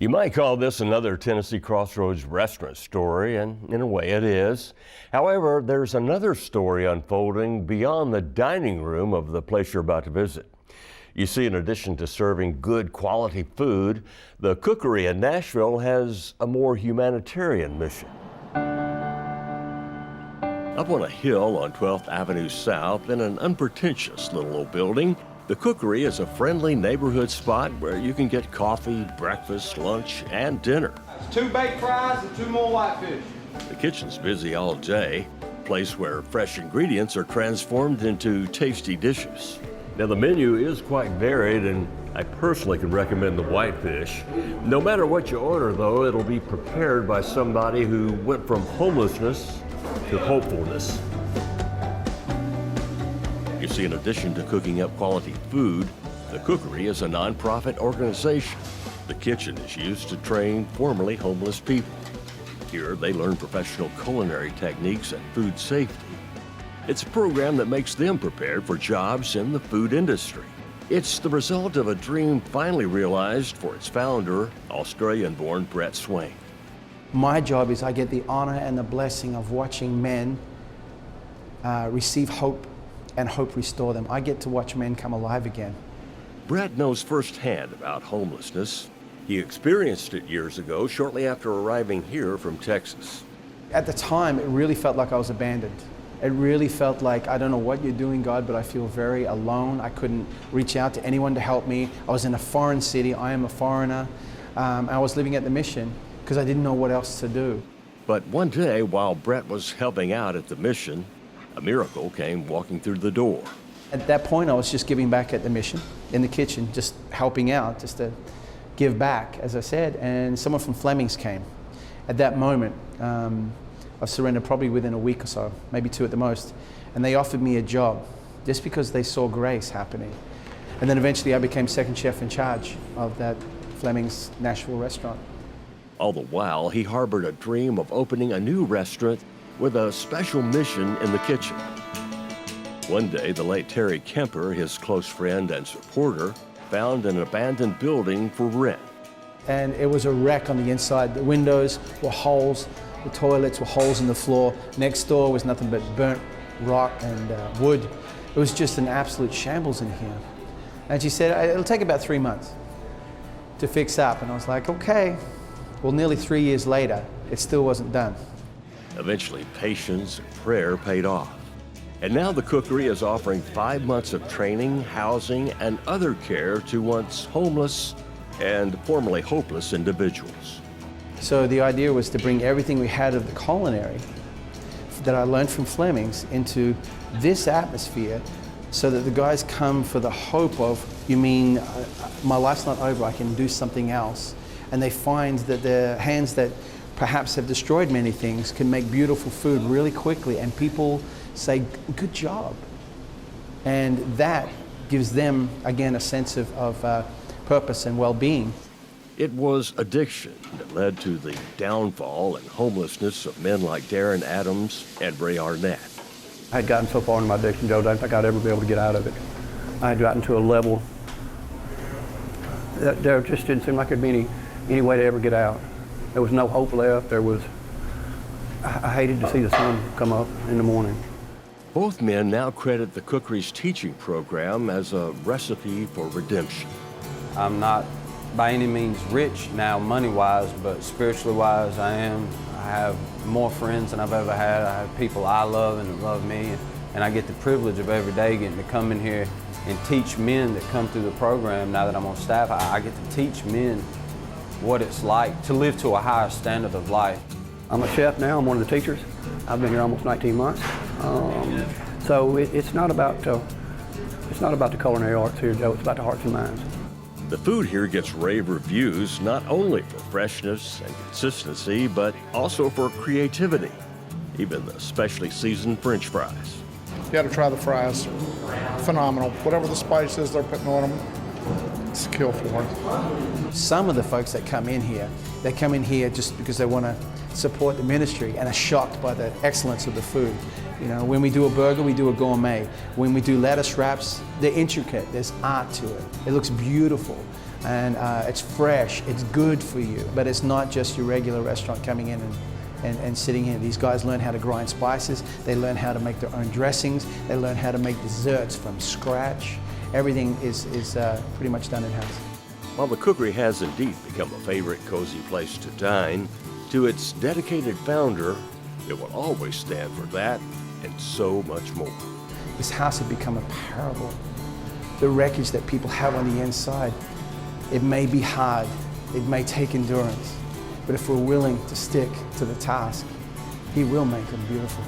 You might call this another Tennessee Crossroads restaurant story, and in a way it is. However, there's another story unfolding beyond the dining room of the place you're about to visit. You see, in addition to serving good quality food, the Cookery in Nashville has a more humanitarian mission. Up on a hill on 12th Avenue South in an unpretentious little old building, the Cookery is a friendly neighborhood spot where you can get coffee, breakfast, lunch, and dinner. 2 baked fries and 2 more whitefish. The kitchen's busy all day, a place where fresh ingredients are transformed into tasty dishes. Now, the menu is quite varied, and I personally can recommend the whitefish. No matter what you order, though, it'll be prepared by somebody who went from homelessness to hopefulness. You see, in addition to cooking up quality food, the Cookery is a nonprofit organization. The kitchen is used to train formerly homeless people. Here, they learn professional culinary techniques and food safety. It's a program that makes them prepared for jobs in the food industry. It's the result of a dream finally realized for its founder, Australian-born Brett Swain. My job is I get the honor and the blessing of watching men receive hope and hope restore them. I get to watch men come alive again. Brett knows firsthand about homelessness. He experienced it years ago, shortly after arriving here from Texas. At the time, it really felt like I was abandoned. It really felt like, I don't know what you're doing, God, but I feel very alone. I couldn't reach out to anyone to help me. I was in a foreign city. I am a foreigner. I was living at the mission because I didn't know what else to do. But one day, while Brett was helping out at the mission, a miracle came walking through the door. At that point, I was just giving back at the mission, in the kitchen, just helping out, just to give back, as I said, and someone from Fleming's came. At that moment, I surrendered probably within a week or so, maybe 2 at the most, and they offered me a job just because they saw grace happening. And then eventually I became second chef in charge of that Fleming's Nashville restaurant. All the while, he harbored a dream of opening a new restaurant with a special mission in the kitchen. One day, the late Terry Kemper, his close friend and supporter, found an abandoned building for rent. And it was a wreck on the inside. The windows were holes, the toilets were holes in the floor. Next door was nothing but burnt rock and wood. It was just an absolute shambles in here. And she said, it'll take about 3 months to fix up. And I was like, okay. Well, nearly 3 years later, it still wasn't done. Eventually, patience and prayer paid off. And now the Cookery is offering 5 months of training, housing, and other care to once homeless and formerly hopeless individuals. So the idea was to bring everything we had of the culinary that I learned from Fleming's into this atmosphere so that the guys come for the hope of, you mean, my life's not over, I can do something else. And they find that their hands that perhaps have destroyed many things can make beautiful food really quickly, and people say, good job. And that gives them, again, a sense of purpose and well-being. It was addiction that led to the downfall and homelessness of men like Darren Adams and Ray Arnett. I had gotten so far in my addiction, Joe, I didn't think I'd ever be able to get out of it. I had gotten to a level that there just didn't seem like there'd be any way to ever get out. There was no hope left. I hated to see the sun come up in the morning. Both men now credit the Cookery's teaching program as a recipe for redemption. I'm not by any means rich now money-wise, but spiritually-wise I am. I have more friends than I've ever had. I have people I love and that love me, and I get the privilege of every day getting to come in here and teach men that come through the program. Now that I'm on staff, I get to teach men what it's like to live to a higher standard of life. I'm a chef now. I'm one of the teachers. I've been here almost 19 months. So it's not about the culinary arts here, Joe. It's about the hearts and minds. The food here gets rave reviews, not only for freshness and consistency, but also for creativity. Even the specially seasoned French fries. You got to try the fries. Phenomenal. Whatever the spice is they're putting on them, it's a kill for them. Some of the folks that come in here, they come in here just because they want to support the ministry and are shocked by the excellence of the food. You know, when we do a burger, we do a gourmet. When we do lettuce wraps, they're intricate. There's art to it. It looks beautiful. and it's fresh, it's good for you, but it's not just your regular restaurant coming in and sitting here. These guys learn how to grind spices, they learn how to make their own dressings, they learn how to make desserts from scratch. Everything is pretty much done in-house. While the Cookery has indeed become a favorite cozy place to dine, to its dedicated founder, it will always stand for that and so much more. This house had become a parable. The wreckage that people have on the inside, it may be hard, it may take endurance, but if we're willing to stick to the task, He will make them beautiful.